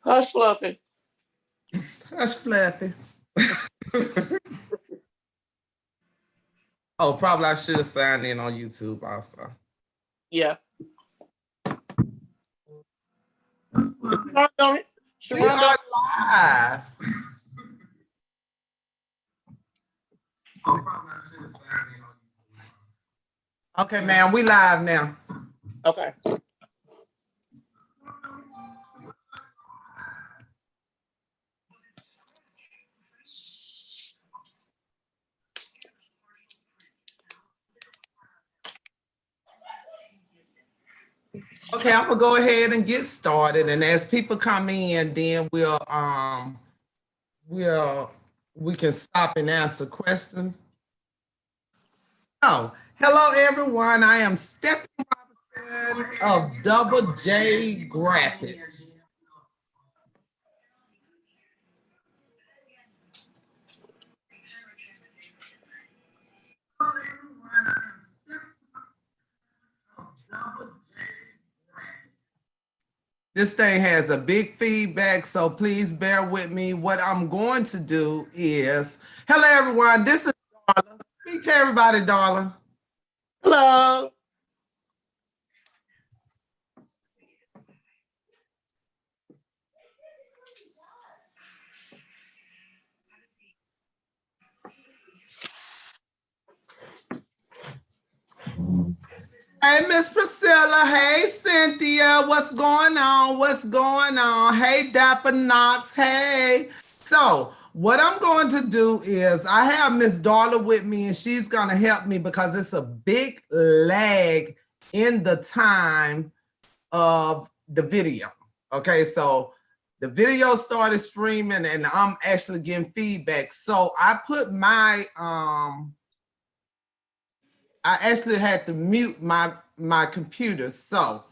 Hush, Fluffy. Hush, Fluffy. Oh, probably I should have signed in on YouTube also. Yeah. We are live. Okay, man, we live now. Okay. Okay, I'm gonna go ahead and get started, and as people come in, then we can stop and answer questions. Oh, hello everyone. I am Stephanie Robinson of Double J Graphix. This thing has a big feedback, so please bear with me. What I'm going to do is, hello everyone, this is Darla. Speak to everybody, Darla. Hello. Hey, Miss Priscilla. Hey, Cynthia. What's going on? What's going on? Hey, Dapper Knox. Hey. So what I'm going to do is I have Miss Darla with me, and she's going to help me because it's a big lag in the time of the video. Okay, so the video started streaming, and I'm actually getting feedback. So I put my I actually had to mute my computer. So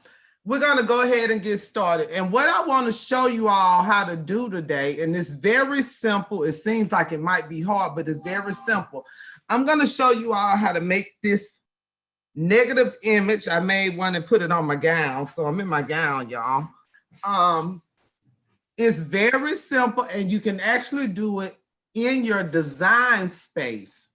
we're gonna go ahead and get started. And what I want to show you all how to do today, and it's very simple. It seems like it might be hard, but it's very simple. I'm gonna show you all how to make this negative image. I made one and put it on my gown. So I'm in my gown, y'all. It's very simple, and you can actually do it in your design space.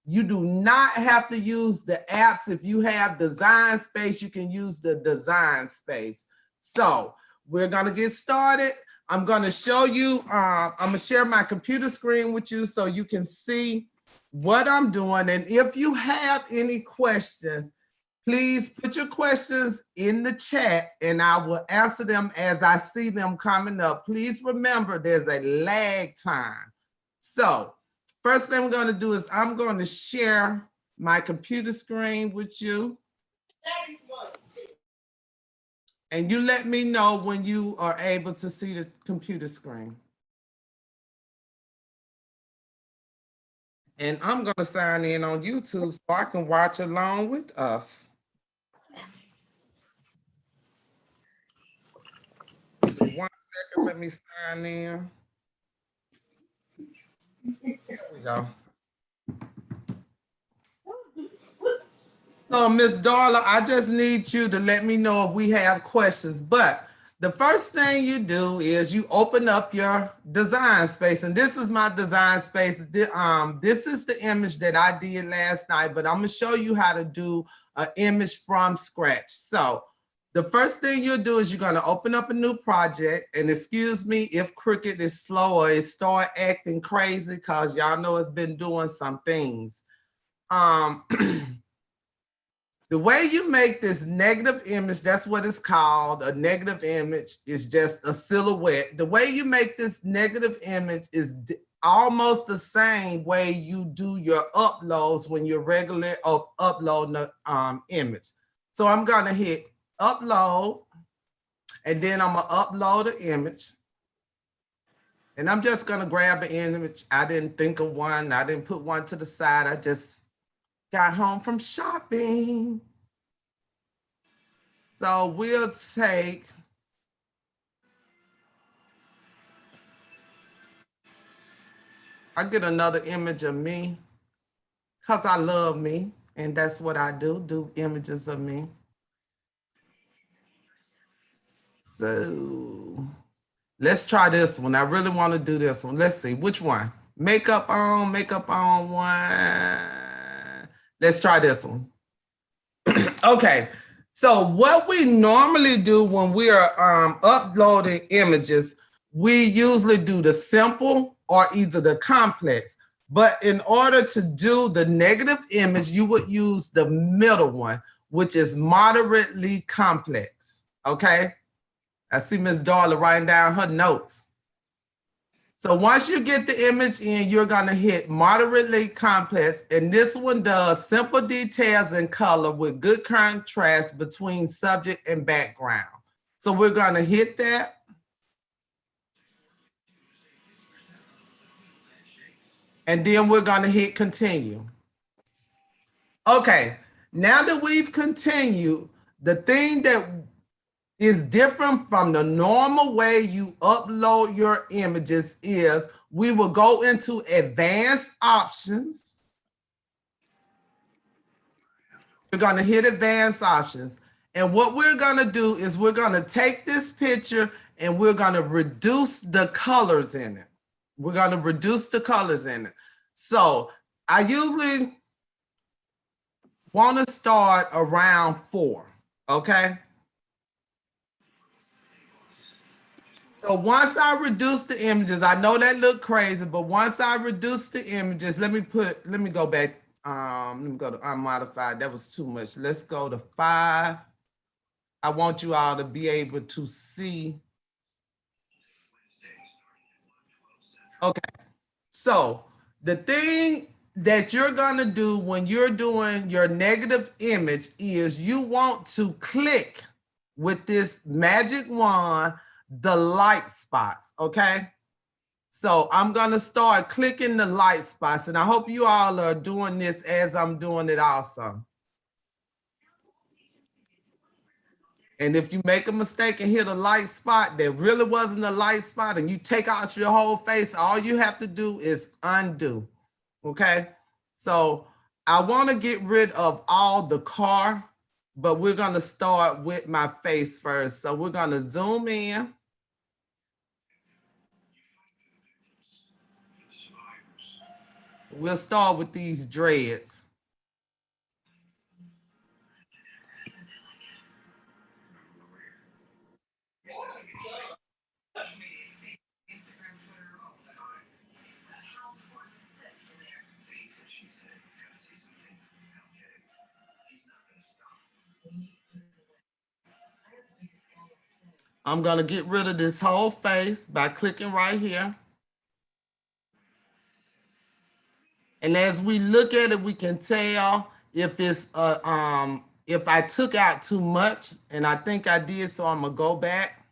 You do not have to use the apps. If you have design space, you can use the design space. So we're gonna get started. I'm gonna show you, I'm gonna share my computer screen with you so you can see what I'm doing. And if you have any questions, please put your questions in the chat and I will answer them as I see them coming up. Please remember there's a lag time. So first thing we're going to do is I'm going to share my computer screen with you. And you let me know when you are able to see the computer screen. And I'm going to sign in on YouTube so I can watch along with us. One second, let me sign in. There we go. So, Miss Darla, I just need you to let me know if we have questions. But the first thing you do is you open up your design space. And this is my design space. This is the image that I did last night, but I'm going to show you how to do an image from scratch. So the first thing you'll do is you're going to open up a new project. And excuse me if Cricut is slow or it start acting crazy because y'all know it's been doing some things. The way you make this negative image, that's what it's called. A negative image is just a silhouette. The way you make this negative image is almost the same way you do your uploads when you're regularly uploading the image. So I'm gonna hit upload, and then I'm gonna upload an image. And I'm just gonna grab an image. I didn't think of one. I didn't put one to the side. I just got home from shopping. So we'll take I get another image of me because I love me. And that's what I do images of me. So Let's try this one. I really want to do this one. Let's see which one. Makeup on one. Let's try this one. Okay. So what we normally do when we are uploading images, we usually do the simple or either the complex. But in order to do the negative image, you would use the middle one, which is moderately complex. Okay. I see Miss Darla writing down her notes. So once you get the image in, you're going to hit moderately complex. And this one does simple details in color with good contrast between subject and background. So we're going to hit that. And then we're going to hit continue. Okay, now that we've continued, the thing that is different from the normal way you upload your images is we will go into advanced options. We're going to hit advanced options. And what we're going to do is we're going to take this picture and we're going to reduce the colors in it. We're going to reduce the colors in it. So I usually want to start around 4, okay? So once I reduce the images, I know that look crazy, but once I reduce the images, let me go back. Let me go to unmodified. That was too much. Let's go to 5. I want you all to be able to see. Okay. So the thing that you're going to do when you're doing your negative image is you want to click with this magic wand the light spots, okay? So I'm going to start clicking the light spots, and I hope you all are doing this as I'm doing it also. And if you make a mistake and hit a light spot that really wasn't a light spot and you take out your whole face, all you have to do is undo, okay? So I want to get rid of all the car, but we're going to start with my face first. So we're going to zoom in. We'll start with these dreads. I'm going to get rid of this whole face by clicking right here. And as we look at it, we can tell if it's if I took out too much, and I think I did, so I'm gonna go back.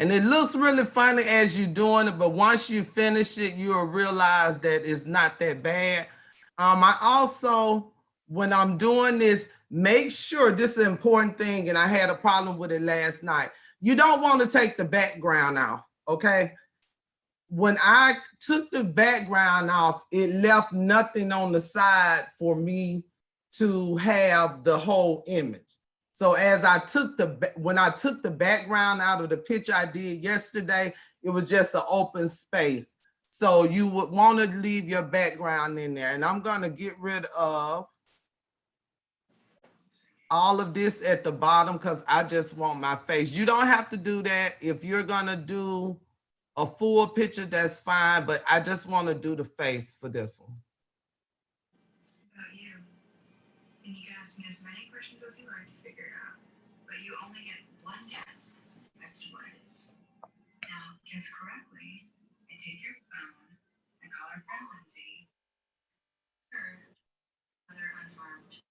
And it looks really funny as you're doing it, but once you finish it, you'll realize that it's not that bad. I also, when I'm doing this, make sure, this is an important thing, and I had a problem with it last night. You don't want to take the background off, okay? When I took the background off, it left nothing on the side for me to have the whole image. So as I took when I took the background out of the picture I did yesterday, it was just an open space. So you would want to leave your background in there. And I'm going to get rid of all of this at the bottom because I just want my face. You don't have to do that. If you're going to do a full picture, that's fine. But I just want to do the face for this one. About you. And you can ask me as many questions as you like to figure it out. But you only get one guess as to what it is. Now, guess correctly and take your phone and call our friend Lindsay. Or mother unharmed.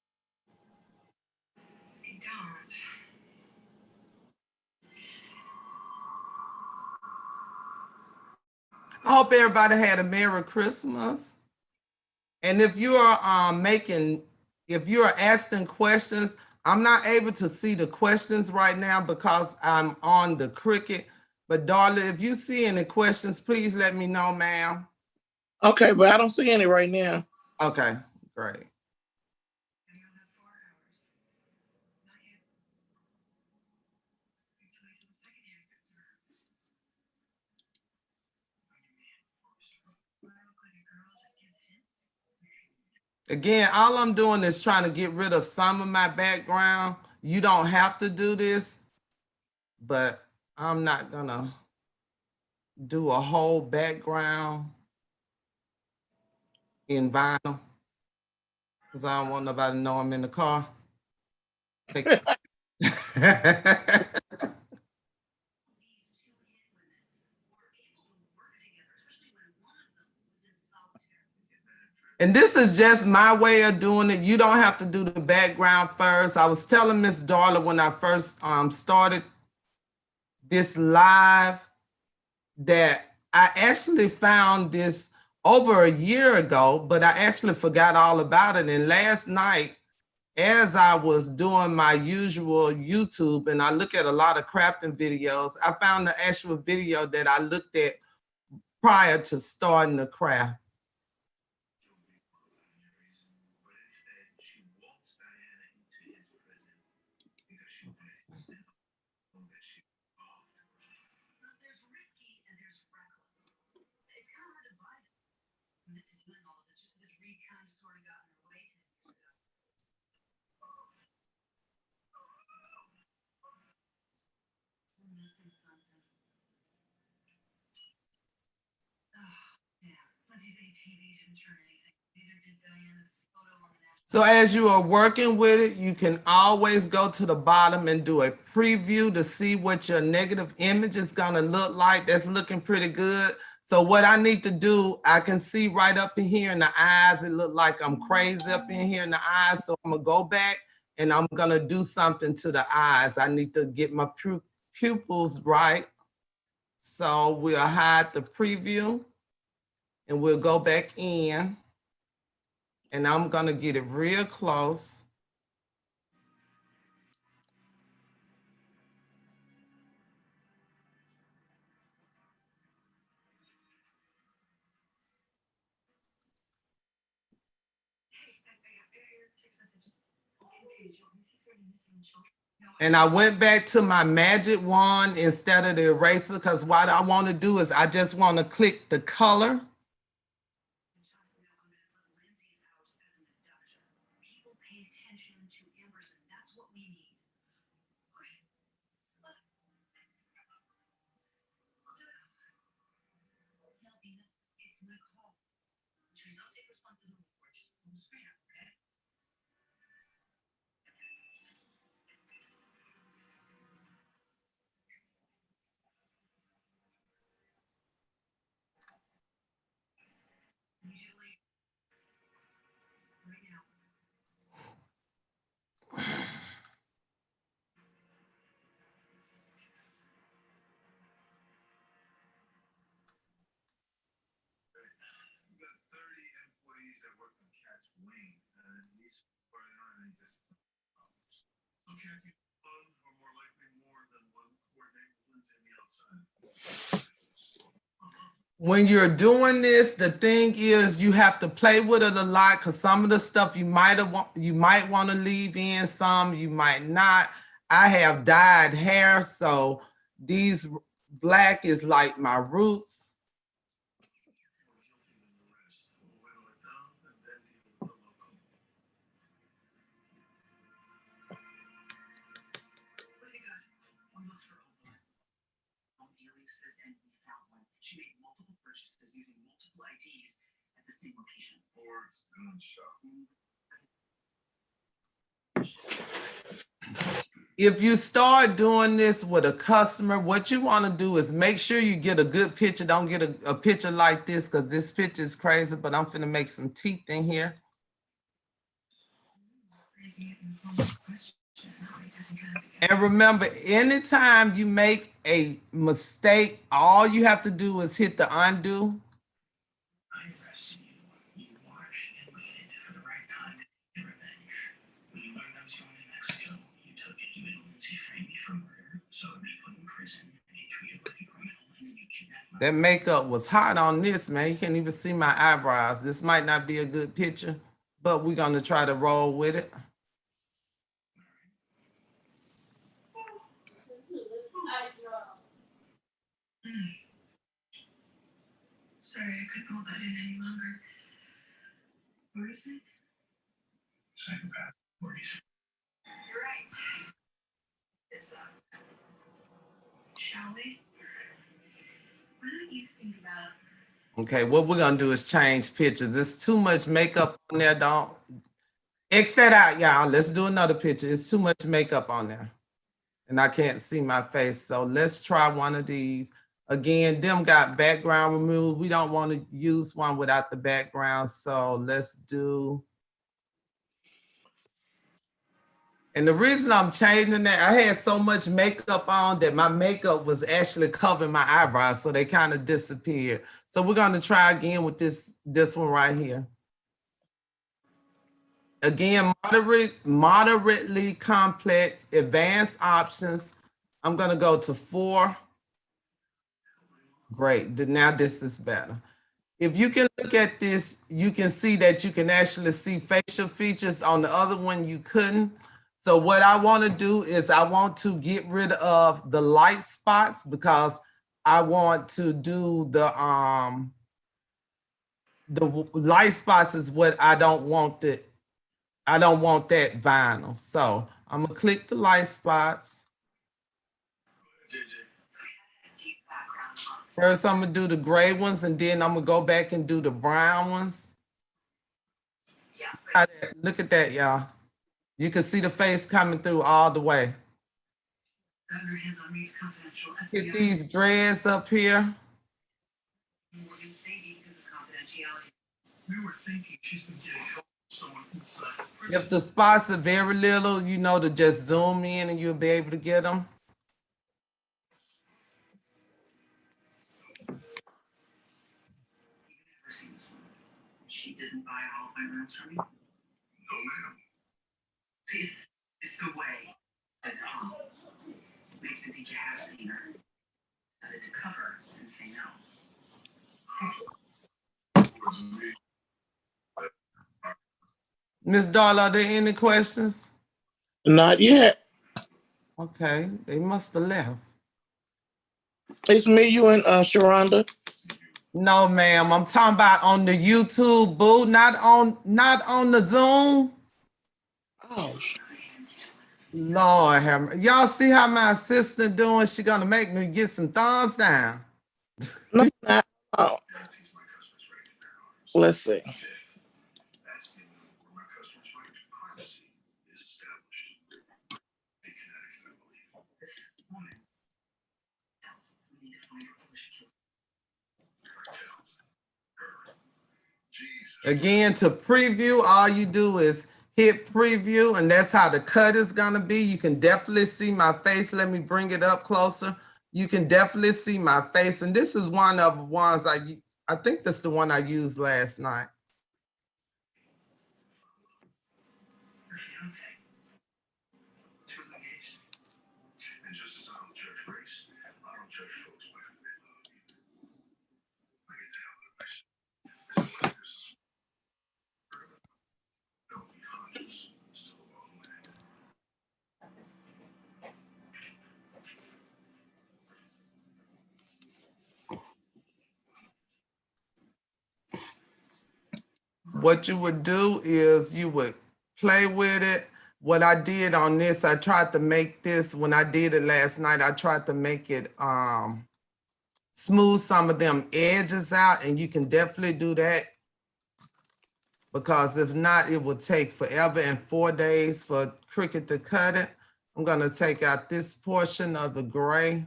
If you don't. I hope everybody had a Merry Christmas. And if you are if you are asking questions, I'm not able to see the questions right now because I'm on the Cricut. But Darla, if you see any questions, please let me know, ma'am. Okay, but I don't see any right now. Okay, great. Again, all I'm doing is trying to get rid of some of my background. You don't have to do this, but I'm not gonna do a whole background in vinyl because I don't want nobody to know I'm in the car. And this is just my way of doing it. You don't have to do the background first. I was telling Miss Darla when I first started this live that I actually found this over a year ago, but I actually forgot all about it. And last night, as I was doing my usual YouTube, and I look at a lot of crafting videos, I found the actual video that I looked at prior to starting the craft. So as you are working with it, you can always go to the bottom and do a preview to see what your negative image is gonna look like. That's looking pretty good. So what I need to do, I can see right up in here in the eyes, it look like I'm crazy up in here in the eyes. So I'm gonna go back and I'm gonna do something to the eyes. I need to get my pupils right. So we'll hide the preview and we'll go back in. And I'm gonna get it real close. And I went back to my magic wand instead of the eraser because what I want to do is I just want to click the color. When you're doing this, the thing is you have to play with it a lot because some of the stuff you might want to leave in, some you might not. I have dyed hair, so these black is like my roots. If you start doing this with a customer, what you want to do is make sure you get a good picture. Don't get a picture like this because this picture is crazy, but I'm finna make some teeth in here. And remember, anytime you make a mistake, all you have to do is hit the undo. I arrested you. You watched and waited for the right time to get revenge. When you learned I was going to Mexico, you took it. You and Lindsay framed me for murder, so I'd be put in prison and treated like a criminal, and then you kidnapped my... That makeup was hot on this, man. You can't even see my eyebrows. This might not be a good picture, but we're gonna try to roll with it. Sorry, I couldn't hold that in any longer. What is it? Psychopath. You're right. This up. Shall we? Why don't you think about... Okay, what we're gonna do is change pictures. There's too much makeup on there. Don't X that out, y'all. Let's do another picture. It's too much makeup on there. And I can't see my face. So let's try one of these. Again, them got background removed. We don't want to use one without the background. So let's do. And the reason I'm changing that, I had so much makeup on that my makeup was actually covering my eyebrows. So they kind of disappeared. So we're going to try again with this one right here. Again, moderately complex, advanced options. I'm going to go to 4. Great. Now this is better. If you can look at this, you can see that you can actually see facial features. On the other one, you couldn't. So what I want to do is I want to get rid of the light spots because I want to do the light spots is what I don't want that vinyl. So I'm gonna click the light spots. First, I'm gonna do the gray ones, and then I'm gonna go back and do the brown ones. Look at that, y'all. You can see the face coming through all the way. Get these dreads up here. If the spots are very little, you know, to just zoom in and you'll be able to get them. She didn't buy all my rooms from you? No, ma'am. See, it's the way. It makes me think you have seen her. Decided to cover and say no. Miss Darla, are there any questions? Not yet. Okay, they must have left. It's me, you, and Sharonda. No, ma'am. I'm talking about on the YouTube, boo, not on the Zoom. Oh, Lord have mercy. Y'all see how my assistant doing? She gonna make me get some thumbs down. no, not. Oh. Let's see. Again, to preview, all you do is hit preview, and that's how the cut is gonna be. You can definitely see my face. Let me bring it up closer. You can definitely see my face, and this is one of the ones I think that's the one I used last night. Her fiance. She was engaged. And just as I don't judge race, I don't judge folks by who they love either. I get the hell out of this. Don't be conscious. It's still a long way. What you would do is you would play with it. What I did on this, I tried to make this, when I did it last night, I tried to make it smooth some of them edges out, and you can definitely do that, because if not, it will take forever and 4 days for Cricut to cut it. I'm gonna take out this portion of the gray.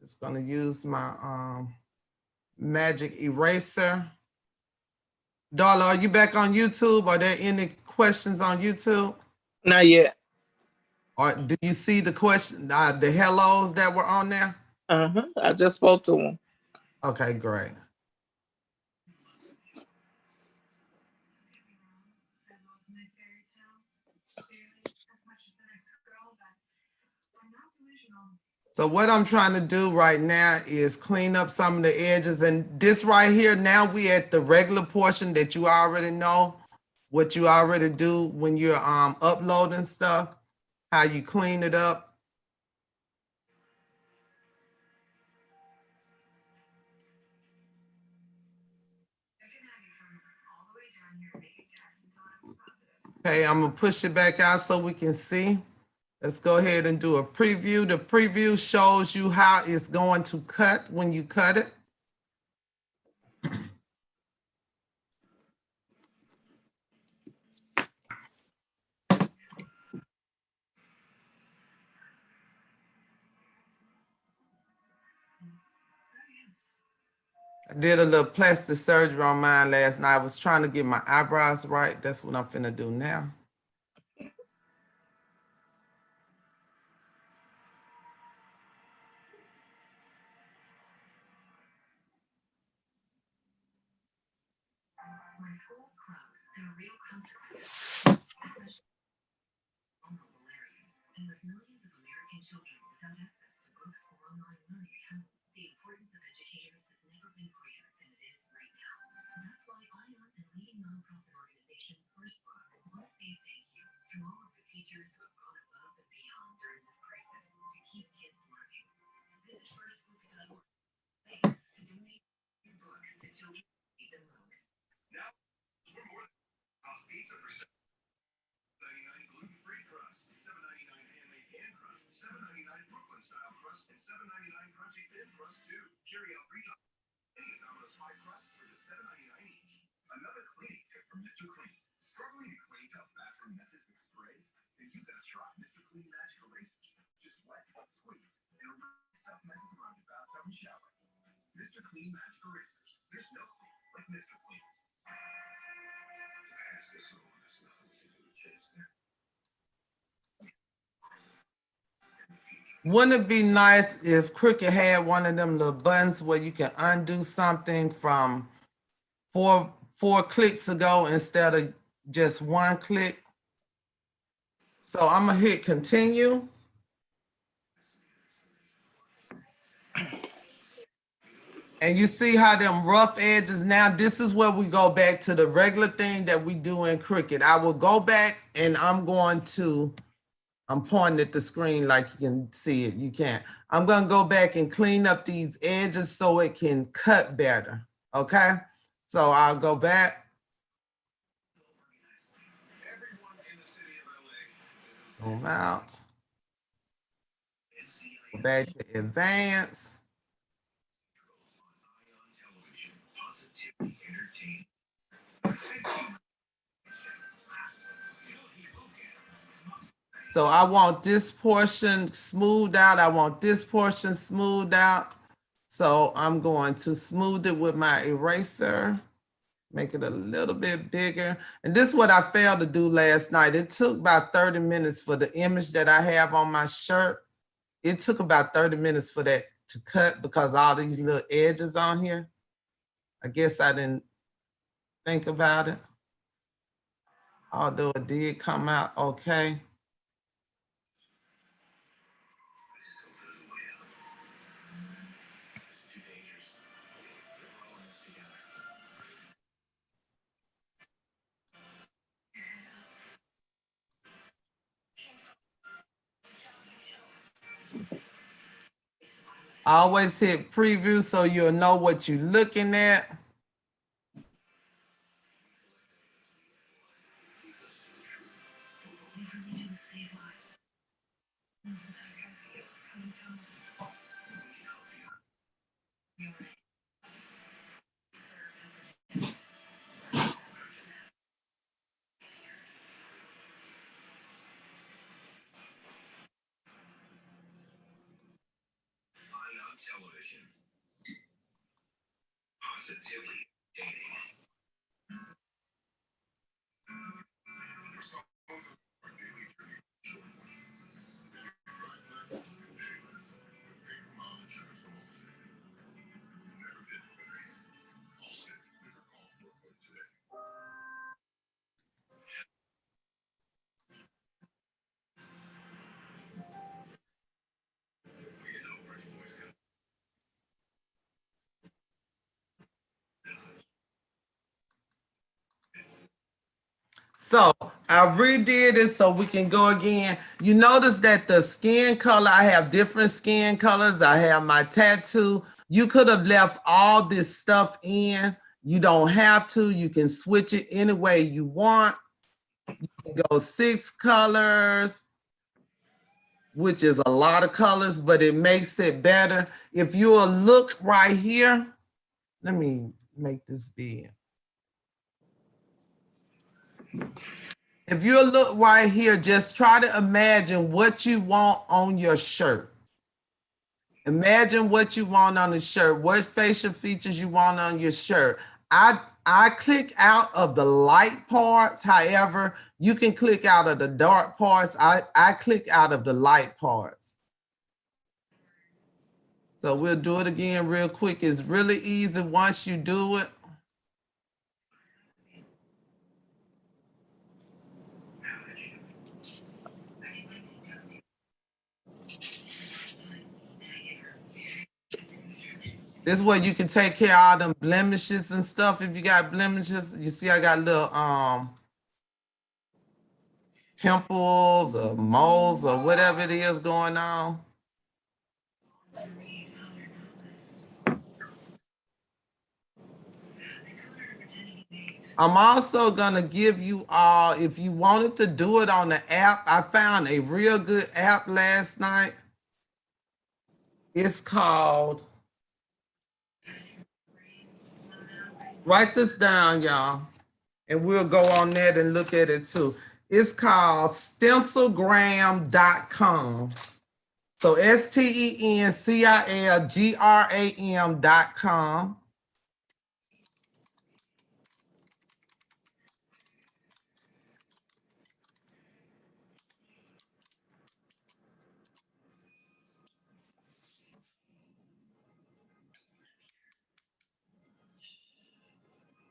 Just gonna use my magic eraser. Darla, are you back on YouTube? Are there any questions on YouTube? Not yet. Or do you see the question, the hellos that were on there? I just spoke to him. Okay, great. I love my fairy tales barely as much as the next girl, but I'm not delusional. So what I'm trying to do right now is clean up some of the edges, and this right here, now we at the regular portion that you already know, what you already do when you're uploading stuff, how you clean it up. I can have you from all the way down here to make a guess until I'm positive. Okay, I'm gonna push it back out so we can see. Let's go ahead and do a preview. The preview shows you how it's going to cut when you cut it. Oh, yes. I did a little plastic surgery on mine last night. I was trying to get my eyebrows right. That's what I'm finna do now. When schools close, there are real consequences, especially vulnerable areas. And with millions of American children without access to books or online learning at home, the importance of educators has never been greater than it is right now. That's why I and leading nonprofit organization First Book want to say thank you to all of the teachers who have gone above and beyond during this crisis to keep kids learning. Visit firstbook.org. Thanks to donate your books to children who need them most. Pizza for $7.99 gluten-free crust, $7.99 handmade pan crust, $7.99 Brooklyn style crust, and $7.99 crunchy thin crust too. Carry out free any of Domino's 5 crusts for just $7.99 each. Another cleaning tip from Mr. Clean. Struggling to clean up bathroom messes with sprays? Then you gotta try Mr. Clean Magic Erasers. Just wet, squeeze, and erase tough messes around your bathtub and shower. Mr. Clean Magic Erasers. There's no clean like Mr. Clean. Wouldn't it be nice if Cricut had one of them little buttons where you can undo something from four clicks ago instead of just one click? So I'm gonna hit continue. And you see how them rough edges now, this is where we go back to the regular thing that we do in Cricut. I will go back and I'm pointing at the screen like you can see it, you can't. I'm gonna go back and clean up these edges so it can cut better, okay? So I'll go back. Zoom out. Go back to advanced. So I want this portion smoothed out. I want this portion smoothed out. So I'm going to smooth it with my eraser, make it a little bit bigger. And this is what I failed to do last night. It took about 30 minutes for the image that I have on my shirt. It took about 30 minutes for that to cut because all these little edges on here. I guess I didn't think about it. Although it did come out okay. Always hit preview so you'll know what you're looking at. Television. Positively dating. So I redid it so we can go again. You notice that the skin color, I have different skin colors. I have my tattoo. You could have left all this stuff in. You don't have to. You can switch it any way you want. You can go 6 colors, which is a lot of colors, but it makes it better. If you'll look right here, let me make this big. If you look right here, just try to imagine what you want on your shirt. Imagine what you want on the shirt, what facial features you want on your shirt. I click out of the light parts. However, you can click out of the dark parts. I click out of the light parts. So we'll do it again real quick. It's really easy once you do it. This way you can take care of all them blemishes and stuff. If you got blemishes, you see I got little pimples or moles or whatever it is going on. I'm also gonna give you all, if you wanted to do it on the app, I found a real good app last night. It's called, write this down, y'all, and we'll go on that and look at it too. It's called stencilgram.com. So stencilgram.com.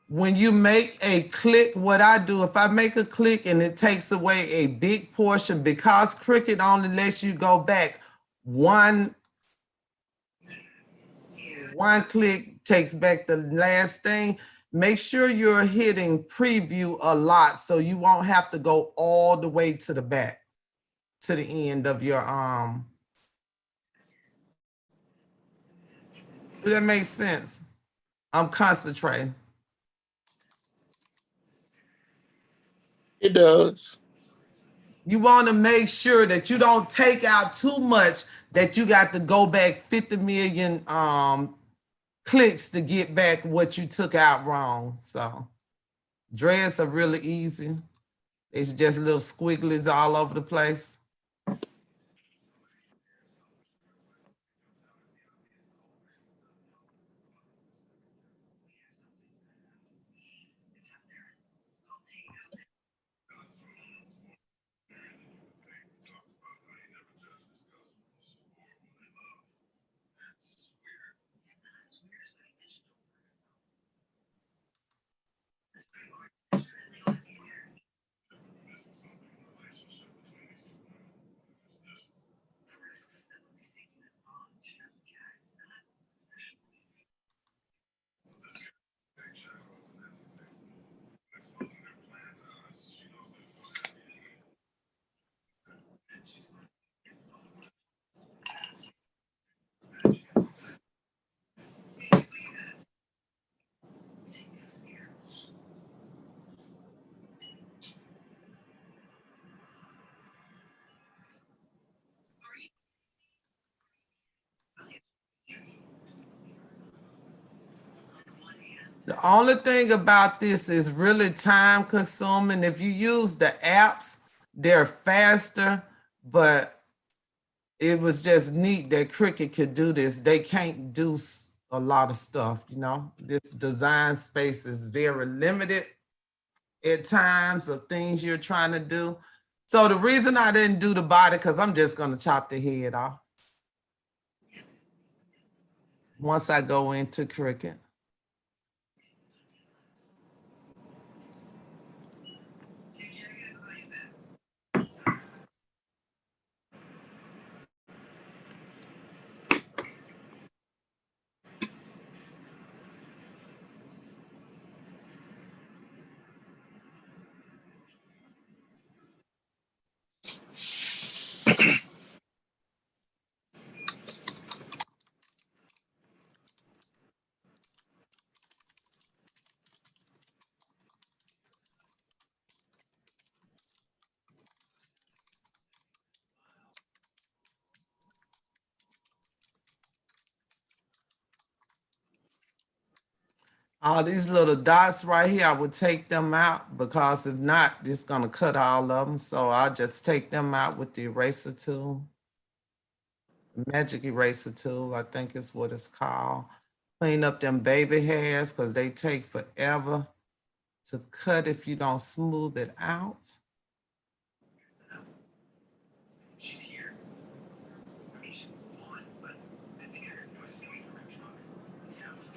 When you make a click, what I do, if I make a click and it takes away a big portion, because Cricut only lets you go back one click takes back the last thing, make sure you're hitting preview a lot so you won't have to go all the way to the back, to the end of your, does that make sense? I'm concentrating. It does. You want to make sure that you don't take out too much that you got to go back 50 million clicks to get back what you took out wrong. So dreads are really easy. It's just little squigglies all over the place. The only thing about this is really time consuming. If you use the apps, they're faster, but it was just neat that Cricut could do this. They can't do a lot of stuff, you know. This design space is very limited at times of things you're trying to do. So the reason I didn't do the body, because I'm just going to chop the head off once I go into Cricut. All these little dots right here, I would take them out because if not, it's gonna cut all of them. So I'll just take them out with the eraser tool. Magic eraser tool, I think is what it's called. Clean up them baby hairs because they take forever to cut if you don't smooth it out. She's here. I mean, she's on, but I think I heard noises coming from her trunk. Yeah. It's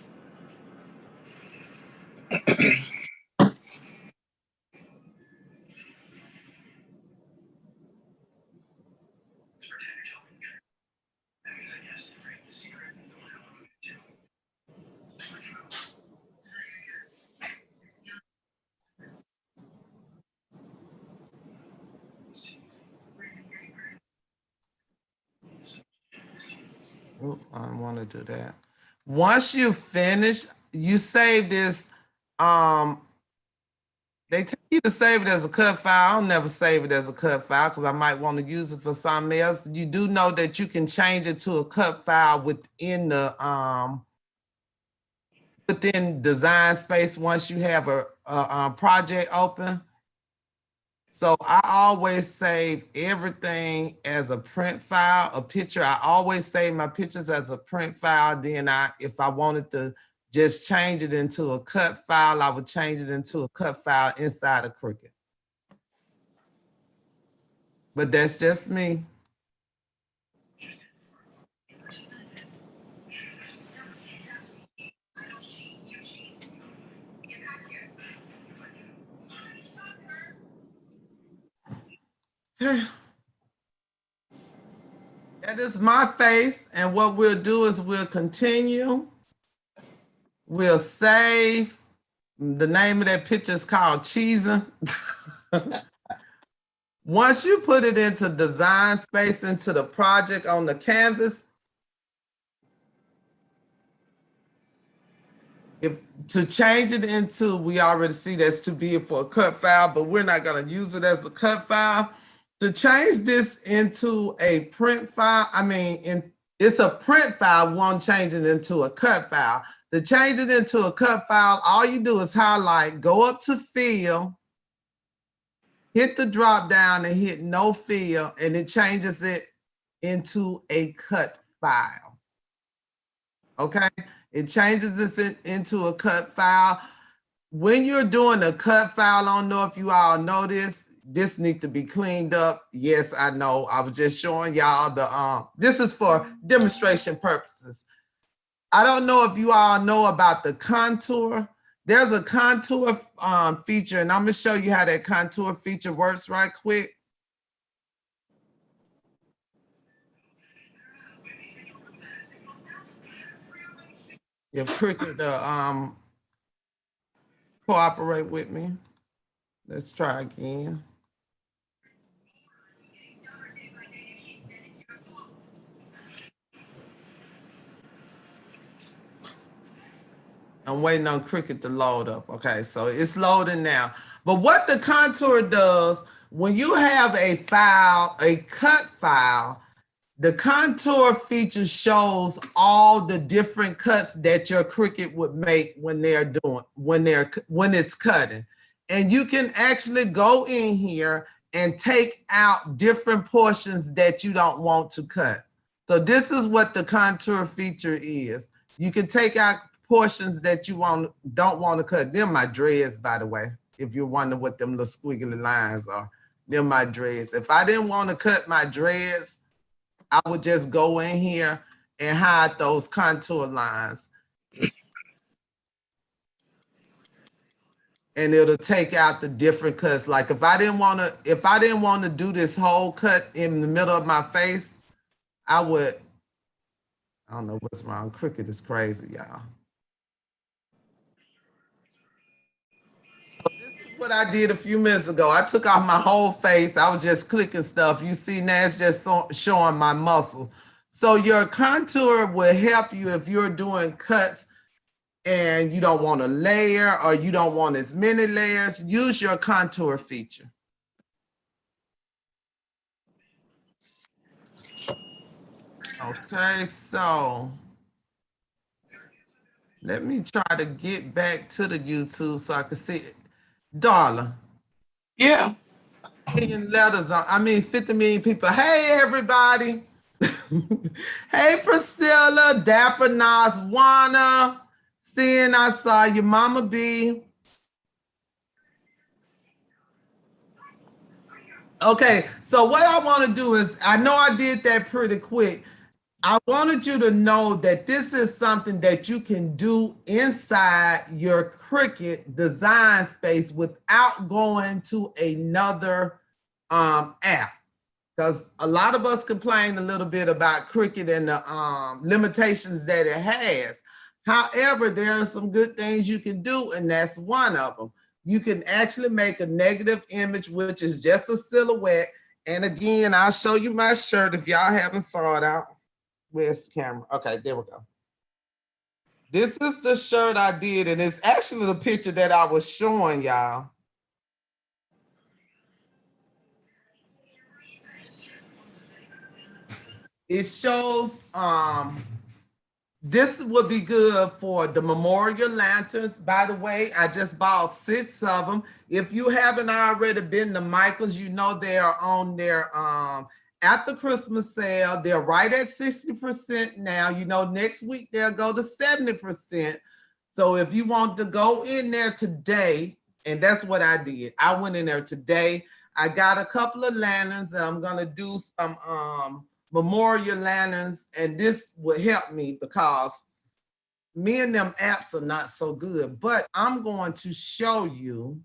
pretend you're telling the truth. That means I guessed it, right? The secret. The one I want to do. Switch you out. Is that your guess? It's too easy. We're gonna hear you first. Oop, I don't want to do that. Once you finish, you save this. They tell you to save it as a cut file. I'll never save it as a cut file because I might want to use it for something else. You do know that you can change it to a cut file within the within design space once you have a project open. So I always save everything as a print file, a picture. I always save my pictures as a print file. Then if I wanted to just change it into a cut file, I would change it into a cut file inside of Cricut. But that's just me. I don't cheat, you cheat. Get back here. That is my face. And what we'll do is we'll continue. We'll save. The name of that picture is called Cheesing. Once you put it into design space, into the project on the canvas, if to change it into, we already see that's too big for a cut file, but we're not going to use it as a cut file. To change this into a print file, it's a print file, we want to change it into a cut file. To change it into a cut file, all you do is highlight, go up to fill, hit the drop down and hit no fill, and it changes it into a cut file. Okay, it changes this into a cut file. When you're doing a cut file, I don't know if you all know this. This needs to be cleaned up. Yes, I know. I was just showing y'all the this is for demonstration purposes. I don't know if you all know about the contour. There's a contour feature, and I'm gonna show you how that contour feature works right quick. If Cricut cooperate with me, let's try again. I'm waiting on Cricut to load up. Okay, so it's loading now. But what the contour does, when you have a file, a cut file, the contour feature shows all the different cuts that your Cricut would make when it's cutting. And you can actually go in here and take out different portions that you don't want to cut. So this is what the contour feature is. You can take out portions that you don't want to cut. They're my dreads, by the way, if you're wondering what them little squiggly lines are. They're my dreads. If I didn't want to cut my dreads, I would just go in here and hide those contour lines. And it'll take out the different cuts. Like if I didn't want to do this whole cut in the middle of my face, I don't know what's wrong. Cricut is crazy, y'all. This is what I did a few minutes ago. I took off my whole face. I was just clicking stuff. You see now it's just showing my muscle. So your contour will help you if you're doing cuts and you don't want a layer or you don't want as many layers. Use your contour feature. Okay, so Let me try to get back to the YouTube so I can see it. Darla. Yeah. Million letters on, I mean 50 million people. Hey everybody. Hey Priscilla, Dapper Naswana. Seeing I saw you, Mama B. Okay, so what I want to do is, I know I did that pretty quick. I wanted you to know that this is something that you can do inside your Cricut design space without going to another app. Because a lot of us complain a little bit about Cricut and the limitations that it has. However, there are some good things you can do, and that's one of them. You can actually make a negative image, which is just a silhouette. And again, I'll show you my shirt if y'all haven't saw it out. Where's the camera? Okay, there we go. This is the shirt I did, and it's actually the picture that I was showing y'all. It shows this would be good for the memorial lanterns. By the way, I just bought 6 of them. If you haven't already been to Michael's, you know they are on their after Christmas sale. They're right at 60% now. You know, next week they'll go to 70%. So if you want to go in there today, and that's what I did. I went in there today. I got a couple of lanterns, and I'm gonna do some memorial lanterns, and this will help me because me and them apps are not so good. But I'm going to show you.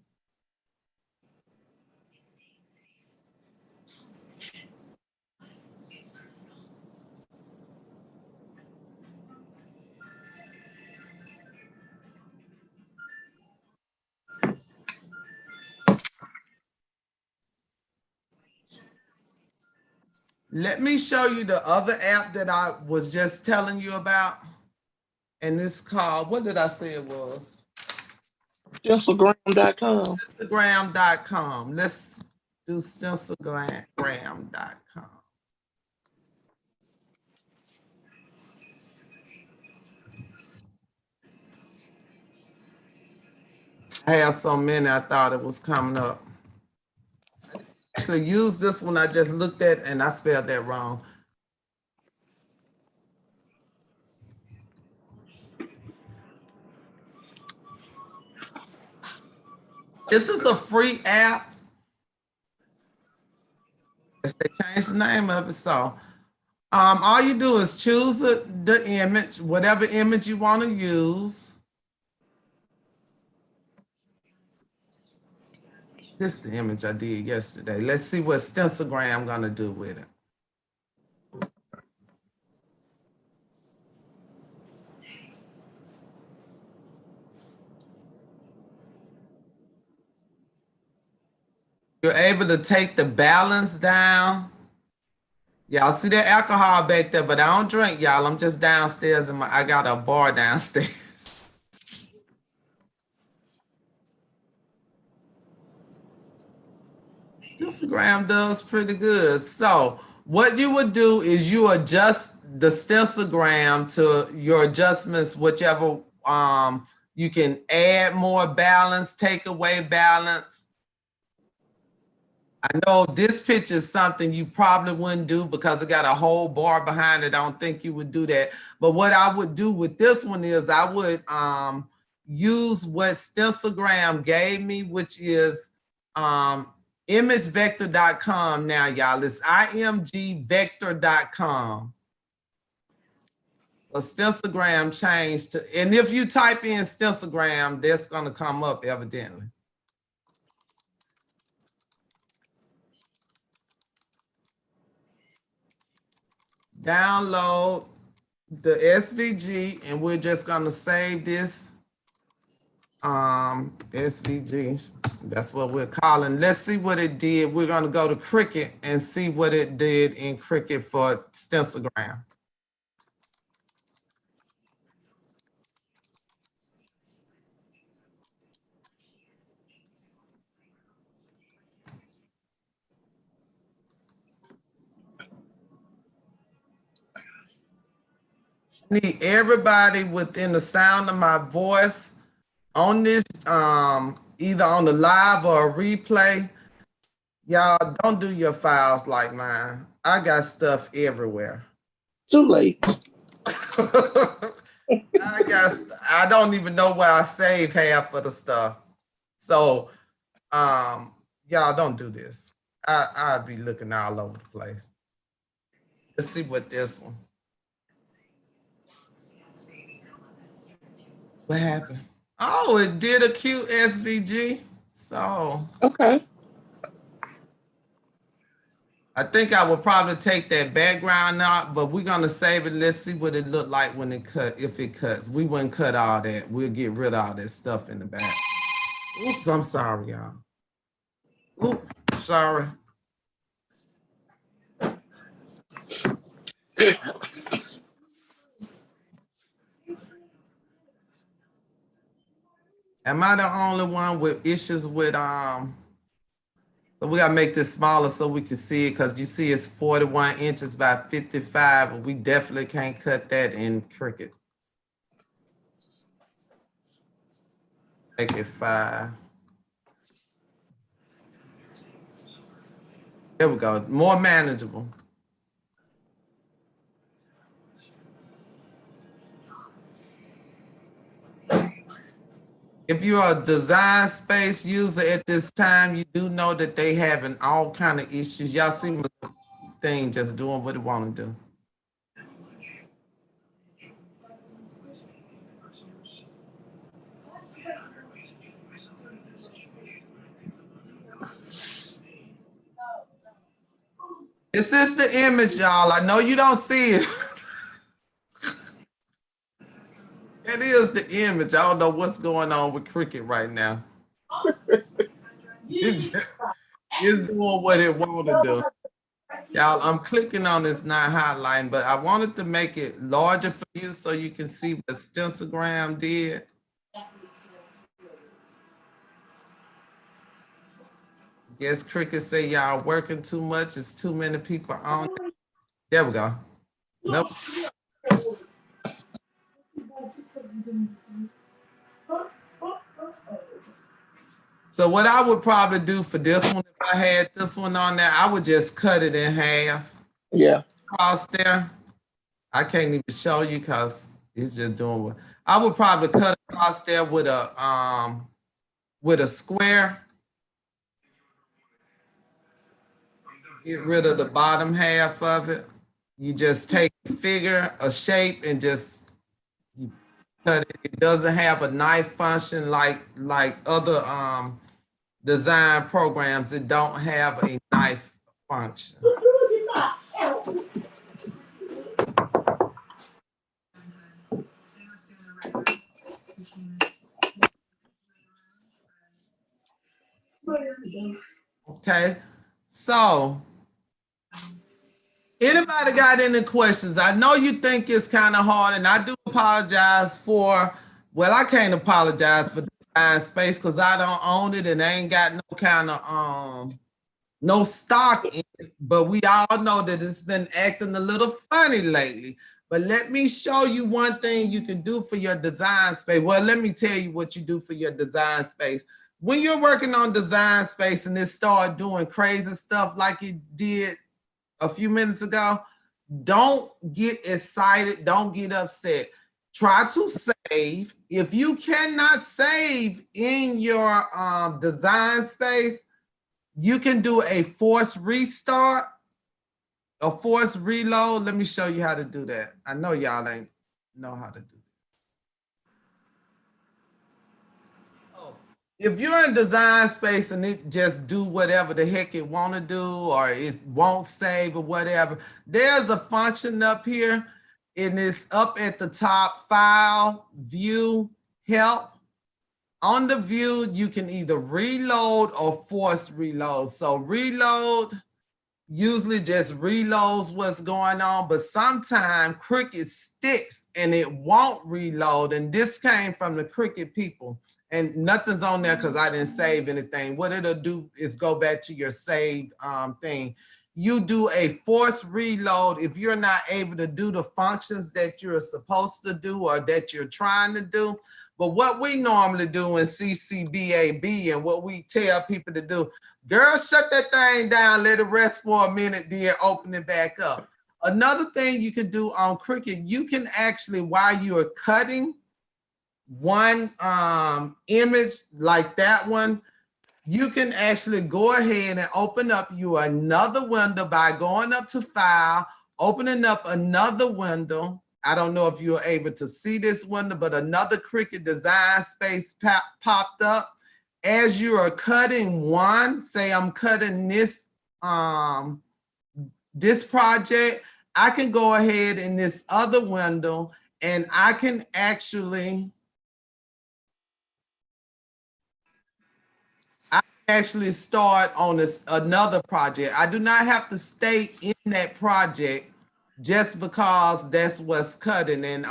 Let me show you the other app that I was just telling you about. And it's called, what did I say it was? Stencilgram.com. Instagram.com. Let's do stencilgram.com. I have so many, I thought it was coming up. To use this one, I just looked at and I spelled that wrong. This is a free app. They changed the name of it. So all you do is choose the image, whatever image you want to use. This is the image I did yesterday. Let's see what Stencilgram gonna do with it. You're able to take the balance down. Y'all see that alcohol back there, but I don't drink, y'all. I'm just downstairs and I got a bar downstairs. Stencilgram does pretty good. So what you would do is you adjust the Stencilgram to your adjustments, whichever you can add more balance, take away balance. I know this picture is something you probably wouldn't do because it got a whole bar behind it. I don't think you would do that. But what I would do with this one is I would use what Stencilgram gave me, which is imagevector.com now, y'all. It's imgvector.com. A Stencilgram changed to, and if you type in Stencilgram, that's going to come up evidently. Download the SVG, and we're just going to save this SVG. That's what we're calling. Let's see what it did. We're going to go to Cricut and see what it did in Cricut for Stencilgram. Need everybody within the sound of my voice on this, either on the live or a replay. Y'all don't do your files like mine. I got stuff everywhere. Too late. I don't even know where I save half of the stuff. So y'all don't do this. I'd be looking all over the place. Let's see what this one. What happened? Oh, it did a cute SVG. So Okay. I think I would probably take that background out, but we're gonna save it. Let's see what it looked like when it cut, if it cuts. We wouldn't cut all that. We'll get rid of all that stuff in the back. Oops, I'm sorry, y'all. Oops, sorry. Am I the only one with issues with so we gotta make this smaller so we can see it, because you see it's 41 inches by 55, but we definitely can't cut that in Cricut. Make it 5. There we go, more manageable. If you're a design space user at this time, you do know that they having all kind of issues. Y'all see my thing just doing what it want to do. This is the image, y'all. I know you don't see it. It is the image. I don't know what's going on with Cricut right now. It's doing what it want to do. Y'all, I'm clicking on this not highlighting, but I wanted to make it larger for you so you can see what Stencigram did. Guess Cricut say y'all working too much. It's too many people on it. There we go. Nope. So what I would probably do for this one, if I had this one on there, I would just cut it in half. Yeah. Across there. I can't even show you because it's just doing what I would probably cut across there with a square. Get rid of the bottom half of it. You just take a figure, a shape, and just you cut it. It doesn't have a knife function like other design programs that don't have a knife function. Okay, so anybody got any questions? I know you think it's kind of hard, and I do apologize for, well, I can't apologize for design space because I don't own it and I ain't got no kind of no stock in it, but we all know that it's been acting a little funny lately. But let me show you one thing you can do for your design space. Well, let me tell you what you do for your design space. When you're working on design space and it start doing crazy stuff like it did a few minutes ago, don't get excited, don't get upset. Try to save. If you cannot save in your design space, you can do a forced restart, a forced reload. Let me show you how to do that. I know y'all ain't know how to do that. If you're in design space and it just do whatever the heck it want to do, or it won't save or whatever, there's a function up here and it's up at the top, File, View, Help. On the view, you can either reload or force reload. So reload usually just reloads what's going on, but sometimes Cricut sticks and it won't reload. And this came from the Cricut people. And nothing's on there because I didn't save anything. What it'll do is go back to your saved thing. you do a force reload if you're not able to do the functions that you're supposed to do or that you're trying to do. But what we normally do in CCBAB and what we tell people to do, girl, shut that thing down, let it rest for a minute, then open it back up. Another thing you can do on Cricut, you can actually, while you're cutting one image like that one, you can actually go ahead and open up you another window by going up to File, opening up another window. I don't know if you're able to see this window, but another Cricut design space popped up. As you are cutting one, say I'm cutting this, this project, I can go ahead in this other window and I can actually start on another project. I do not have to stay in that project just because that's what's cutting. And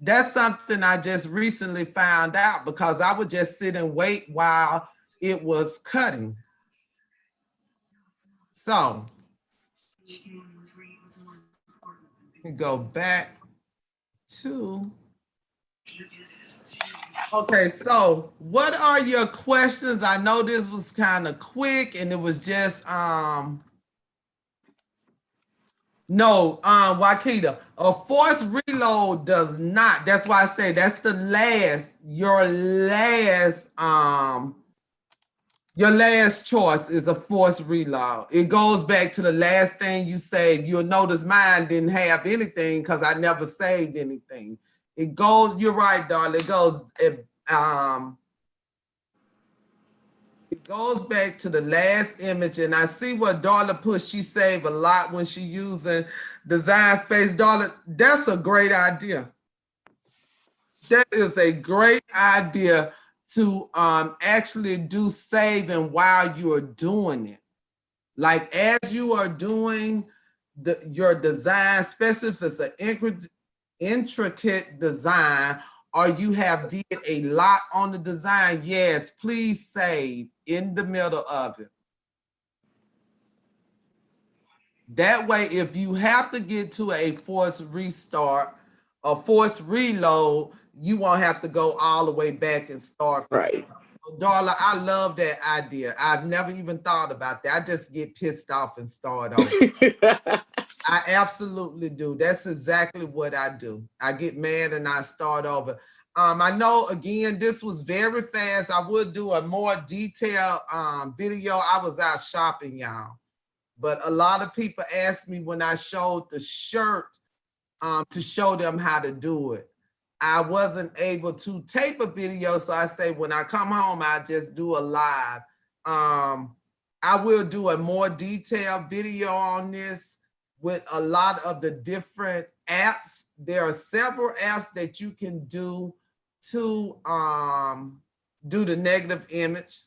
that's something I just recently found out because I would just sit and wait while it was cutting. So go back to, okay, so what are your questions? I know this was kind of quick and it was just, no, Wakita, a force reload does not. That's why I say that's the last, your last choice is a force reload. It goes back to the last thing you saved. You'll notice mine didn't have anything because I never saved anything. It goes, you're right, darling. It goes back to the last image, and I see what Darla put. She saved a lot when she using design space. Darla, that's a great idea. That is a great idea to actually do saving while you are doing it. Like as you are doing your design, especially if it's an intricate design, or you have did a lot on the design, yes, please save in the middle of it. That way, if you have to get to a force restart, a force reload, you won't have to go all the way back and start. Right. Darla, I love that idea. I've never even thought about that. I just get pissed off and start over. I absolutely do. That's exactly what I do. I get mad and I start over. I know, again, this was very fast. I would do a more detailed video. I was out shopping, y'all. But a lot of people asked me when I showed the shirt to show them how to do it. I wasn't able to tape a video, so I say when I come home, I just do a live. I will do a more detailed video on this with a lot of the different apps. There are several apps that you can do to do the negative image.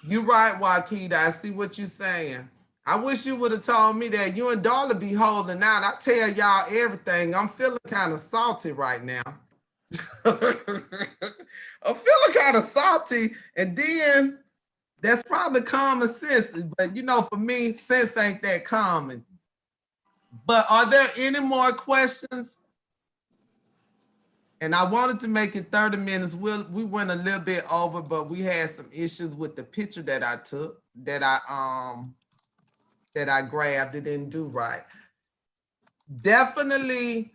You're right, Wakita. I see what you're saying. I wish you would have told me that. You and Darla be holding out. I tell y'all everything. I'm feeling kind of salty right now. I'm feeling kind of salty. And then that's probably common sense. But you know, for me, sense ain't that common. But are there any more questions? And I wanted to make it 30 minutes. We went a little bit over, but we had some issues with the picture that I took, that I grabbed. It didn't do right. Definitely,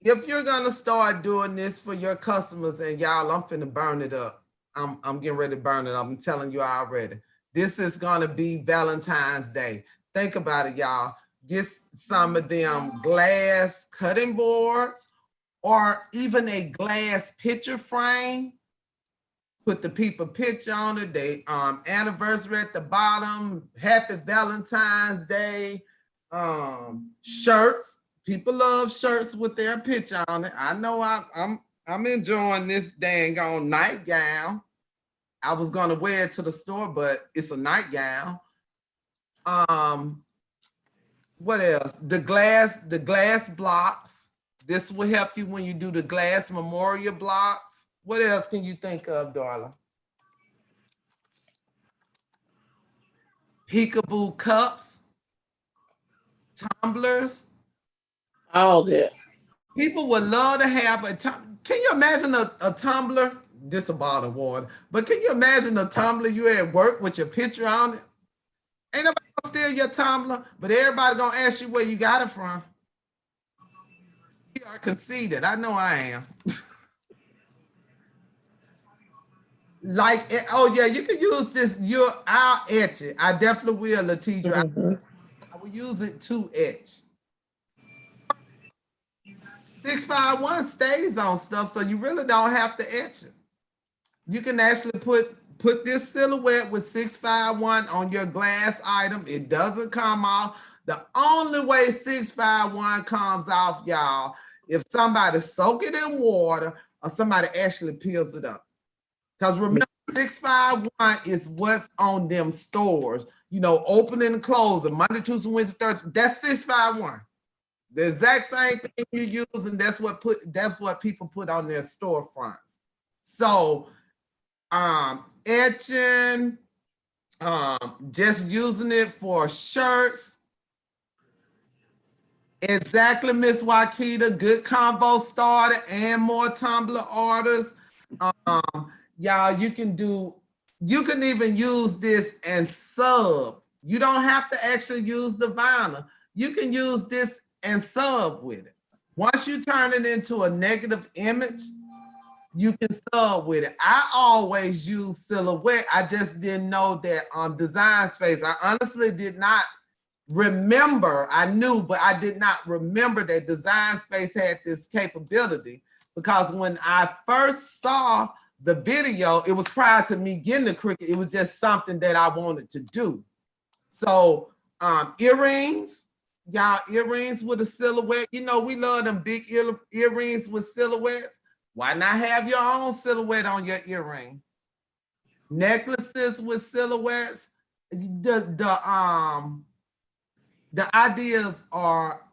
if you're gonna start doing this for your customers, and y'all, I'm finna burn it up. I'm getting ready to burn it up. I'm telling you already. This is gonna be Valentine's Day. Think about it, y'all. Get some of them glass cutting boards, or even a glass picture frame. Put the people picture on it, they anniversary at the bottom, happy Valentine's Day, shirts. People love shirts with their picture on it. I know I'm enjoying this dang on nightgown. I was gonna wear it to the store, but it's a nightgown. What else? The glass blocks. This will help you when you do the glass memorial blocks. What else can you think of, Darla? peekaboo cups, tumblers. All that. People would love to have a can you imagine a tumbler? This a bottle of water, but can you imagine a tumbler you at work with your picture on it? Ain't nobody gonna steal your tumbler, but everybody gonna ask you where you got it from. You are conceited. I know I am. Like, oh yeah, you can use this. I'll etch it. I definitely will, Latidra. I will use it to etch. 651 stays on stuff, so you really don't have to etch it. You can actually put this silhouette with 651 on your glass item. It doesn't come off. The only way 651 comes off, y'all, if somebody soak it in water or somebody actually peels it up. Because remember, 651 is what's on them stores. You know, opening and closing, Monday, Tuesday, Wednesday, Thursday. That's 651. The exact same thing you use, and that's what people put on their storefronts. So, etching, just using it for shirts. Exactly, Miss Wakita. Good convo starter and more tumbler orders. Y'all, you can even use this and sub. You don't have to actually use the vinyl. You can use this and sub with it. Once you turn it into a negative image, you can sub with it. I always use silhouette. I just didn't know that on Design Space. I honestly did not remember. I knew, but I did not remember that Design Space had this capability, because when I first saw the video, it was prior to me getting the Cricut. It was just something that I wanted to do. So earrings, y'all, earrings with a silhouette. You know, we love them big earrings with silhouettes. Why not have your own silhouette on your earring? Necklaces with silhouettes. The ideas are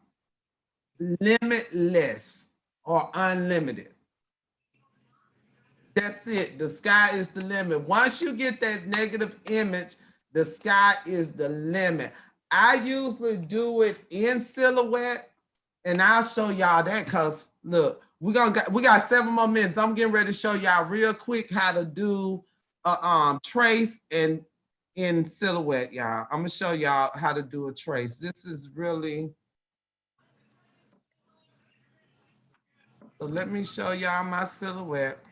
limitless or unlimited. That's it. The sky is the limit. Once you get that negative image, the sky is the limit. I usually do it in silhouette, and I'll show y'all that, because look, we got 7 more minutes. I'm getting ready to show y'all real quick how to do a trace and in silhouette, y'all. I'm gonna show y'all how to do a trace. This is really, so let me show y'all my silhouette.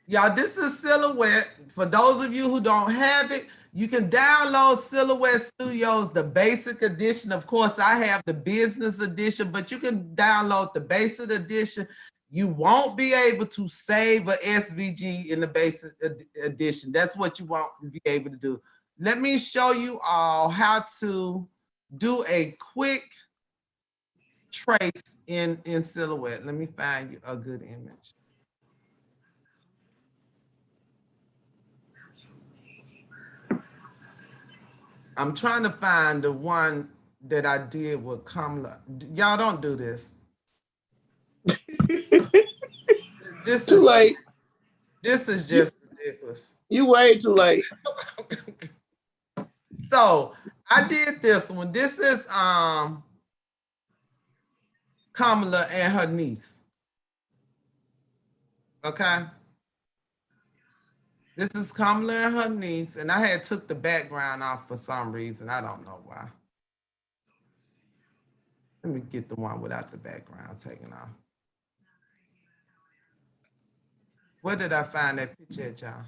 Y'all, this is Silhouette. For those of you who don't have it, you can download Silhouette Studios, the basic edition. Of course, I have the business edition, but you can download the basic edition. You won't be able to save a SVG in the basic edition. That's what you won't be able to do. Let me show you all how to do a quick trace in Silhouette. Let me find you a good image. I'm trying to find the one that I did with Kamala. Y'all don't do this. This Too is late. This is just ridiculous. You way too late. So I did this one. This is Kamala and her niece. Okay. This is Kamala and her niece, and I had took the background off for some reason. I don't know why. Let me get the one without the background taken off. Where did I find that picture at, y'all?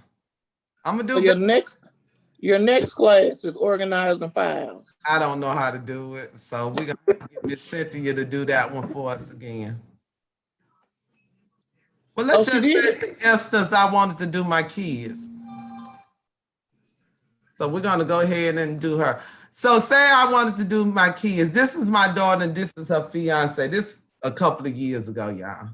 I'm gonna do your next class is organizing files. I don't know how to do it, so we're gonna get Miss Cynthia to do that one for us again. Well, let's just say, for instance, I wanted to do my kids. So we're gonna go ahead and do her. So say I wanted to do my kids. This is my daughter, and this is her fiance. This a couple of years ago, y'all.